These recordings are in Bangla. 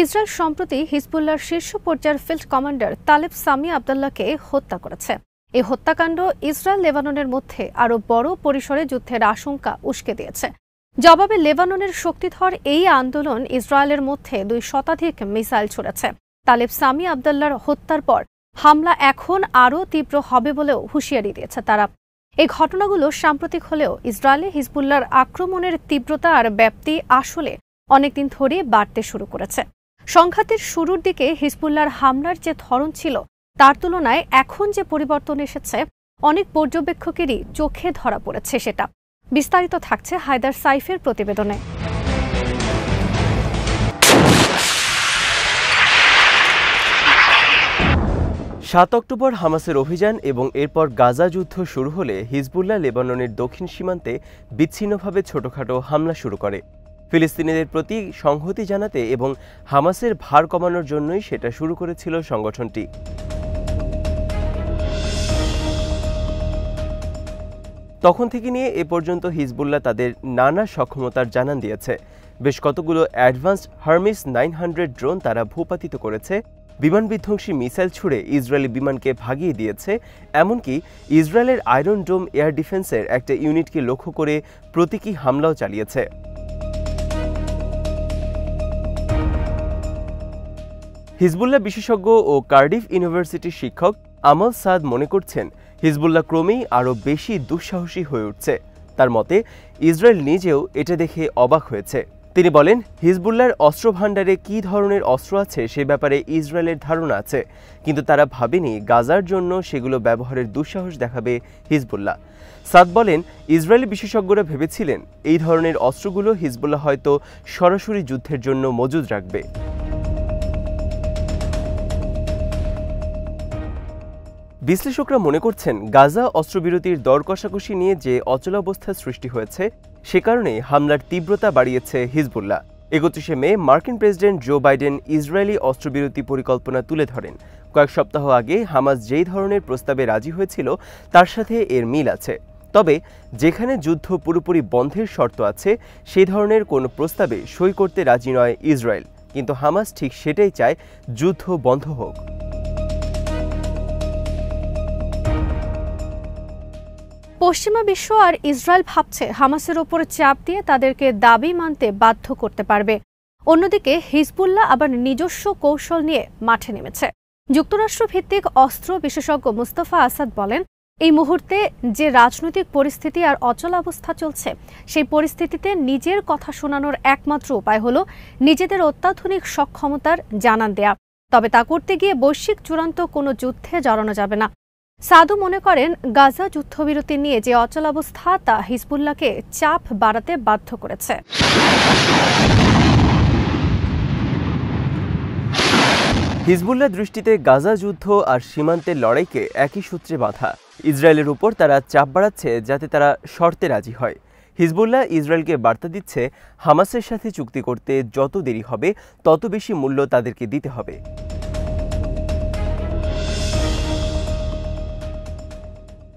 ইসরায়েল সম্প্রতি হিজবুল্লাহর শীর্ষ পর্যায়ের ফিল্ড কমান্ডার তালেব সামি আবদুল্লাহকে হত্যা করেছে। এই হত্যাকাণ্ড ইসরায়েল লেবাননের মধ্যে আরও বড় পরিসরে যুদ্ধের আশঙ্কা উস্কে দিয়েছে। জবাবে লেবাননের শক্তিধর এই আন্দোলন ইসরায়েলের মধ্যে 2 শতাধিক মিসাইল ছুড়েছে। তালেব সামি আবদুল্লাহর হত্যার পর হামলা এখন আরও তীব্র হবে বলেও হুঁশিয়ারি দিয়েছে তারা। এই ঘটনাগুলো সাম্প্রতিক হলেও ইসরায়েলে হিজবুল্লাহর আক্রমণের তীব্রতা আর ব্যাপ্তি আসলে অনেকদিন ধরে বাড়তে শুরু করেছে। সংঘাতের শুরুর দিকে হিজবুল্লাহর হামলার যে ধরন ছিল তার তুলনায় এখন যে পরিবর্তন এসেছে অনেক পর্যবেক্ষকেরই চোখে ধরা পড়েছে সেটা। বিস্তারিত থাকছে হায়দার সাইফের প্রতিবেদনে। 7 অক্টোবর হামাসের অভিযান এবং এরপর গাজা যুদ্ধ শুরু হলে হিজবুল্লাহ লেবাননের দক্ষিণ সীমান্তে বিচ্ছিন্নভাবে ছোটখাটো হামলা শুরু করে। ফিলিস্তিনিদের প্রতি সংহতি জানাতে এবং হামাসের ভার কমানোর জন্যই সেটা শুরু করেছিল সংগঠনটি। তখন থেকে নিয়ে এ পর্যন্ত হিজবুল্লাহ তাদের নানা সক্ষমতার জানান দিয়েছে। বেশ কতগুলো অ্যাডভান্সড হারমিস 900 ড্রোন তারা ভূপাতিত করেছে, বিমান বিধ্বংসী মিসাইল ছুড়ে ইসরায়েলি বিমানকে ভাগিয়ে দিয়েছে, এমনকি ইসরায়েলের আয়রন ডোম এয়ার ডিফেন্সের একটা ইউনিটকে লক্ষ্য করে প্রতীকী হামলাও চালিয়েছে। হিজবুল্লাহ বিশেষজ্ঞ ও কার্ডিফ ইউনিভার্সিটির শিক্ষক আমল সাদ মনে করছেন, হিজবুল্লাহ ক্রমেই আরও বেশি দুঃসাহসী হয়ে উঠছে। তার মতে ইসরায়েল নিজেও এটা দেখে অবাক হয়েছে। তিনি বলেন, হিজবুল্লাহর অস্ত্র ভাণ্ডারে কী ধরনের অস্ত্র আছে সে ব্যাপারে ইসরায়েলের ধারণা আছে, কিন্তু তারা ভাবেনি গাজার জন্য সেগুলো ব্যবহারের দুঃসাহস দেখাবে হিজবুল্লাহ। সাদ বলেন, ইসরায়েলি বিশেষজ্ঞরা ভেবেছিলেন এই ধরনের অস্ত্রগুলো হিজবুল্লাহ হয়তো সরাসরি যুদ্ধের জন্য মজুদ রাখবে। বিশ্লেষকরা মনে করছেন, গাজা অস্ত্রবিরতির দর কষাকষি নিয়ে যে অচলাবস্থার সৃষ্টি হয়েছে সে কারণেই হামলার তীব্রতা বাড়িয়েছে হিজবুল্লাহ। 31 মে মার্কিন প্রেসিডেন্ট জো বাইডেন ইসরায়েলি অস্ত্রবিরতি পরিকল্পনা তুলে ধরেন। কয়েক সপ্তাহ আগে হামাস যেই ধরনের প্রস্তাবে রাজি হয়েছিল তার সাথে এর মিল আছে। তবে যেখানে যুদ্ধ পুরোপুরি বন্ধের শর্ত আছে সেই ধরনের কোনো প্রস্তাবে সই করতে রাজি নয় ইসরায়েল, কিন্তু হামাস ঠিক সেটাই চায়, যুদ্ধ বন্ধ হোক। পশ্চিমা বিশ্ব আর ইসরায়েল ভাবছে হামাসের ওপর চাপ দিয়ে তাদেরকে দাবি মানতে বাধ্য করতে পারবে। অন্যদিকে হিজবুল্লাহ আবার নিজস্ব কৌশল নিয়ে মাঠে নেমেছে। যুক্তরাষ্ট্র ভিত্তিক অস্ত্র বিশেষজ্ঞ মুস্তাফা আসাদ বলেন, এই মুহূর্তে যে রাজনৈতিক পরিস্থিতি আর অচলাবস্থা চলছে সেই পরিস্থিতিতে নিজের কথা শোনানোর একমাত্র উপায় হলো নিজেদের অত্যাধুনিক সক্ষমতার জানান দেয়া। তবে তা করতে গিয়ে বৈশ্বিক চূড়ান্ত কোনো যুদ্ধে জড়ানো যাবে না। সাদু মনে করেন, গাজা যুদ্ধবিরতি নিয়ে যে অচলাবস্থা তা হিজবুল্লাহকে চাপ বাড়াতে বাধ্য করেছে। হিজবুল্লাহ দৃষ্টিতে গাজা যুদ্ধ আর সীমান্তের লড়াইকে একই সূত্রে বাঁধা। ইসরায়েলের উপর তারা চাপ বাড়াচ্ছে যাতে তারা শর্তে রাজি হয়। হিজবুল্লাহ ইসরায়েলকে বার্তা দিচ্ছে, হামাসের সাথে চুক্তি করতে যত দেরি হবে তত বেশি মূল্য তাদেরকে দিতে হবে।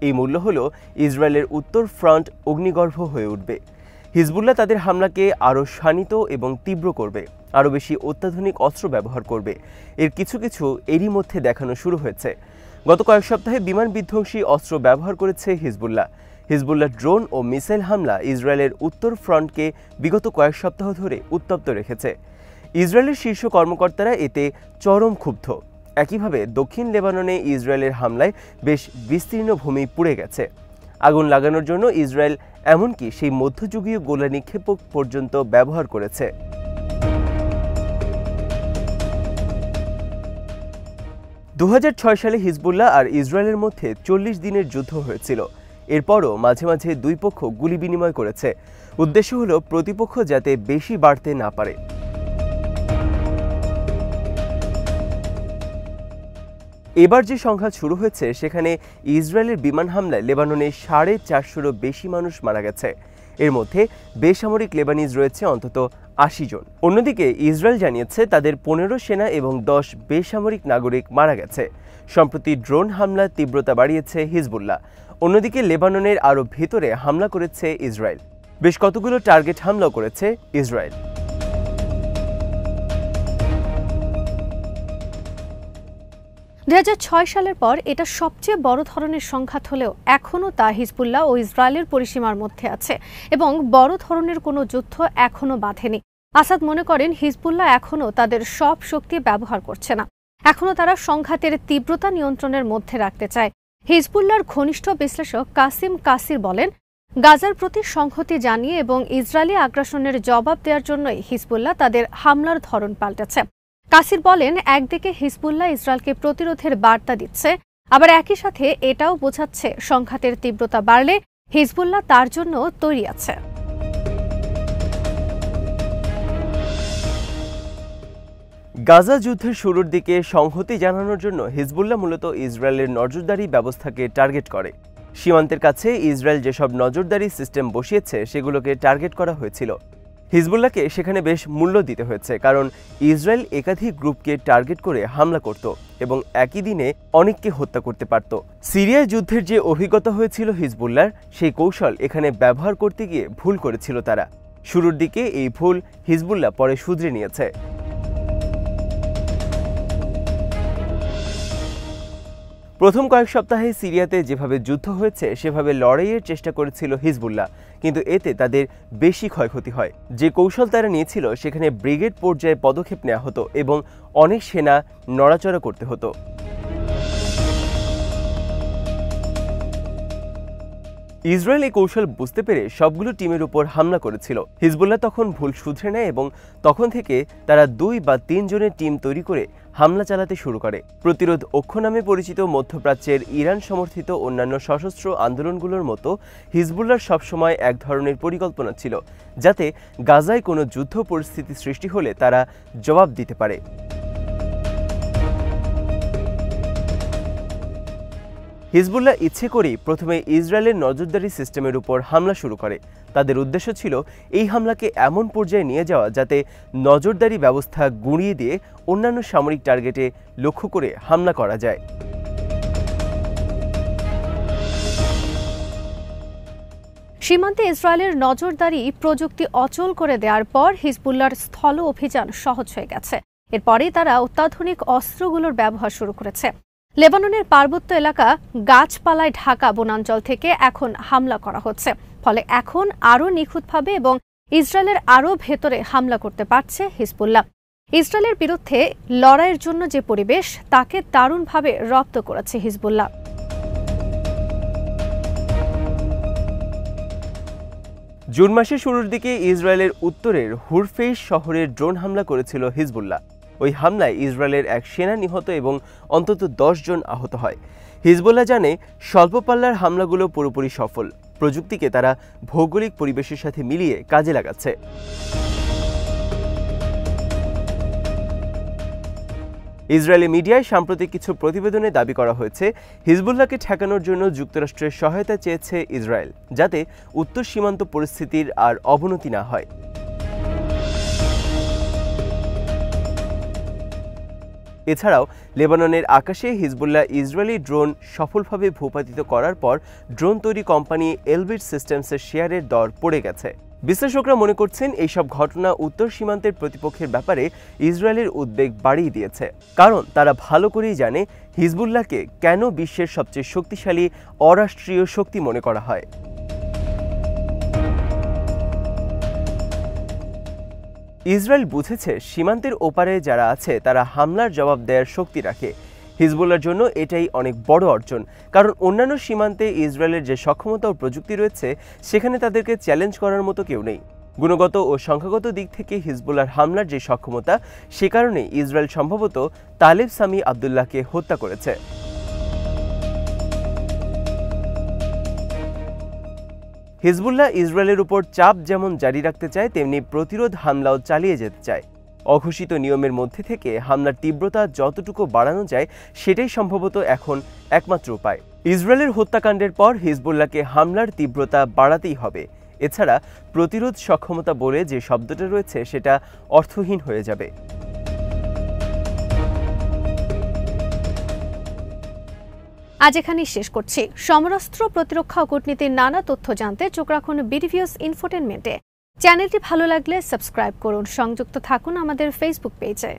এই মূল্য হল ইসরায়েলের উত্তর ফ্রন্ট অগ্নিগর্ভ হয়ে উঠবে। হিজবুল্লাহ তাদের হামলাকে আরও শানিত এবং তীব্র করবে, আরও বেশি অত্যাধুনিক অস্ত্র ব্যবহার করবে। এর কিছু কিছু এরই মধ্যে দেখানো শুরু হয়েছে। গত কয়েক সপ্তাহে বিমান বিধ্বংসী অস্ত্র ব্যবহার করেছে হিজবুল্লাহ। হিজবুল্লাহ ড্রোন ও মিসাইল হামলা ইসরায়েলের উত্তর ফ্রন্টকে বিগত কয়েক সপ্তাহ ধরে উত্তপ্ত রেখেছে। ইসরায়েলের শীর্ষ কর্মকর্তারা এতে চরম ক্ষুব্ধ। একইভাবে দক্ষিণ লেবাননে ইসরায়েলের হামলায় বেশ বিস্তীর্ণ ভূমি পুড়ে গেছে। আগুন লাগানোর জন্য ইসরায়েল এমনকি সেই মধ্যযুগীয় গোলা নিক্ষেপক পর্যন্ত ব্যবহার করেছে। 2006 সালে হিজবুল্লাহ আর ইসরায়েলের মধ্যে 40 দিনের যুদ্ধ হয়েছিল। এরপরও মাঝে মাঝে দুই পক্ষ গুলি বিনিময় করেছে। উদ্দেশ্য হলো প্রতিপক্ষ যাতে বেশি বাড়তে না পারে। এবার যে সংঘাত শুরু হয়েছে সেখানে ইসরায়েলের বিমান হামলায় লেবাননে 450-এরও বেশি মানুষ মারা গেছে। এর মধ্যে বেসামরিক লেবানিজ রয়েছে অন্তত 80 জন। অন্যদিকে ইসরায়েল জানিয়েছে তাদের 15 সেনা এবং 10 বেসামরিক নাগরিক মারা গেছে। সম্প্রতি ড্রোন হামলার তীব্রতা বাড়িয়েছে হিজবুল্লাহ। অন্যদিকে লেবাননের আরও ভেতরে হামলা করেছে ইসরায়েল। বেশ কতগুলো টার্গেট হামলাও করেছে ইসরায়েল। 2006 সালের পর এটা সবচেয়ে বড় ধরনের সংঘাত হলেও এখনও তা হিজবুল্লাহ ও ইসরায়েলের পরিসীমার মধ্যে আছে এবং বড় ধরনের কোনো যুদ্ধ এখনও বাধেনি। আসাদ মনে করেন হিজবুল্লাহ এখনও তাদের সব শক্তি ব্যবহার করছে না, এখনও তারা সংঘাতের তীব্রতা নিয়ন্ত্রণের মধ্যে রাখতে চায়। হিজবুল্লাহর ঘনিষ্ঠ বিশ্লেষক কাসিম কাসির বলেন, গাজার প্রতি সংহতি জানিয়ে এবং ইসরায়েলি আগ্রাসনের জবাব দেওয়ার জন্যই হিজবুল্লাহ তাদের হামলার ধরন পাল্টেছে। কাসির বলেন, একদিকে হিজবুল্লাহ ইসরায়েলকে প্রতিরোধের বার্তা দিচ্ছে, আবার একই সাথে এটাও বোঝাচ্ছে সংঘাতের তীব্রতা বাড়লে হিজবুল্লাহ তার জন্য তৈরি আছে। গাজা যুদ্ধের শুরুর দিকে সংহতি জানানোর জন্য হিজবুল্লাহ মূলত ইসরায়েলের নজরদারি ব্যবস্থাকে টার্গেট করে। সীমান্তের কাছে ইসরায়েল যেসব নজরদারি সিস্টেম বসিয়েছে সেগুলোকে টার্গেট করা হয়েছিল। হিজবুল্লাহকে সেখানে বেশ মূল্য দিতে হয়েছে, কারণ ইসরায়েল একাধিক গ্রুপকে টার্গেট করে হামলা করত এবং একই দিনে অনেককে হত্যা করতে পারত। সিরিয়ায় যুদ্ধের যে অভিজ্ঞতা হয়েছিল হিজবুল্লাহর, সেই কৌশল এখানে ব্যবহার করতে গিয়ে ভুল করেছিল তারা। শুরুর দিকে এই ভুল হিজবুল্লাহ পরে শুধরে নিয়েছে। প্রথম কয়েক সপ্তাহে সিরিয়াতে যেভাবে যুদ্ধ হয়েছে সেভাবে লড়াইয়ের চেষ্টা করেছিল হিজবুল্লাহ, কিন্তু এতে তাদের বেশি ক্ষয়ক্ষতি হয়। যে কৌশল তারা নিয়েছিল সেখানে ব্রিগেড পর্যায়ে পদক্ষেপ নেওয়া হতো এবং অনেক সেনা নড়াচড়া করতে হতো। ইসরায়েল এই কৌশল বুঝতে পেরে সবগুলো টিমের উপর হামলা করেছিল। হিজবুল্লাহ তখন ভুল শুধরে নেয় এবং তখন থেকে তারা 2 বা 3 জনের টিম তৈরি করে হামলা চালাতে শুরু করে। প্রতিরোধ অক্ষ নামে পরিচিত মধ্যপ্রাচ্যের ইরান সমর্থিত অন্যান্য সশস্ত্র আন্দোলনগুলোর মতো হিজবুল্লাহর সবসময় এক ধরনের পরিকল্পনা ছিল, যাতে গাজায় কোনো যুদ্ধ পরিস্থিতি সৃষ্টি হলে তারা জবাব দিতে পারে। হিজবুল্লাহ ইচ্ছে করেই প্রথমে ইসরায়েলের নজরদারি সিস্টেমের উপর হামলা শুরু করে। তাদের উদ্দেশ্য ছিল এই হামলাকে এমন পর্যায়ে নিয়ে যাওয়া যাতে নজরদারি ব্যবস্থা গুঁড়িয়ে দিয়ে অন্যান্য সামরিক টার্গেটে লক্ষ্য করে হামলা করা যায়। সীমান্তে ইসরায়েলের নজরদারি প্রযুক্তি অচল করে দেওয়ার পর হিজবুল্লাহর স্থল অভিযান সহজ হয়ে গেছে। এরপরেই তারা অত্যাধুনিক অস্ত্রগুলোর ব্যবহার শুরু করেছে। লেবাননের পার্বত্য এলাকা গাছপালায় ঢাকা বনাঞ্চল থেকে এখন হামলা করা হচ্ছে, ফলে এখন আরও নিখুঁতভাবে এবং ইসরায়েলের আরও ভেতরে হামলা করতে পারছে হিজবুল্লাহ। ইসরায়েলের বিরুদ্ধে লড়াইয়ের জন্য যে পরিবেশ, তাকে দারুণভাবে রপ্ত করেছে হিজবুল্লাহ। জুন মাসের শুরুর দিকে ইসরায়েলের উত্তরের হুরফেইস শহরে ড্রোন হামলা করেছিল হিজবুল্লাহ। ওই হামলায় ইসরায়েলের এক সেনা নিহত এবং অন্তত 10 জন আহত হয়। হিজবুল্লাহ জানে স্বল্প পাল্লার হামলাগুলো পুরোপুরি সফল। প্রযুক্তিকে তারা ভৌগোলিক পরিবেশের সাথে মিলিয়ে কাজে লাগাচ্ছে। ইসরায়েলি মিডিয়ায় সাম্প্রতিক কিছু প্রতিবেদনে দাবি করা হয়েছে হিজবুল্লাহকে ঠেকানোর জন্য যুক্তরাষ্ট্রের সহায়তা চেয়েছে ইসরায়েল, যাতে উত্তর সীমান্ত পরিস্থিতির আর অবনতি না হয়। এছাড়াও লেবাননের আকাশে হিজবুল্লাহ ইসরায়েলি ড্রোন সফলভাবে ভূপাতিত করার পর ড্রোন তৈরি কোম্পানি এলবিট সিস্টেমসের শেয়ারের দর পড়ে গেছে। বিশ্লেষকরা মনে করছেন এইসব ঘটনা উত্তর সীমান্তের প্রতিপক্ষের ব্যাপারে ইসরায়েলের উদ্বেগ বাড়িয়ে দিয়েছে, কারণ তারা ভালো করেই জানে হিজবুল্লাহকে কেন বিশ্বের সবচেয়ে শক্তিশালী অরাষ্ট্রীয় শক্তি মনে করা হয়। ইসরায়েল বুঝেছে সীমান্তের ওপারে যারা আছে তারা হামলার জবাব দেওয়ার শক্তি রাখে। হিজবুল্লাহর জন্য এটাই অনেক বড় অর্জন, কারণ অন্যান্য সীমান্তে ইসরায়েলের যে সক্ষমতা ও প্রযুক্তি রয়েছে সেখানে তাদেরকে চ্যালেঞ্জ করার মতো কেউ নেই। গুণগত ও সংখ্যাগত দিক থেকে হিজবুল্লাহর হামলার যে সক্ষমতা, সে কারণে ইসরায়েল সম্ভবত তালেব সামি আবদুল্লাহকে হত্যা করেছে। হিজবুল্লাহ ইসরায়েলের উপর চাপ যেমন জারি রাখতে চায়, তেমনি প্রতিরোধ হামলাও চালিয়ে যেতে চায়। অঘোষিত নিয়মের মধ্যে থেকে হামলার তীব্রতা যতটুকু বাড়ানো যায় সেটাই সম্ভবত এখন একমাত্র উপায়। ইসরায়েলের হত্যাকাণ্ডের পর হিজবুল্লাহকে হামলার তীব্রতা বাড়াতেই হবে। এছাড়া প্রতিরোধ সক্ষমতা বলে যে শব্দটা রয়েছে সেটা অর্থহীন হয়ে যাবে। আজ এখানেই শেষ করছি। সমরাস্ত্র, প্রতিরক্ষা ও কূটনীতির নানা তথ্য জানতে চোখ রাখুন বিডিভিউস ইনফোটেনমেন্টে। চ্যানেলটি ভালো লাগলে সাবস্ক্রাইব করুন, সংযুক্ত থাকুন আমাদের ফেসবুক পেজে।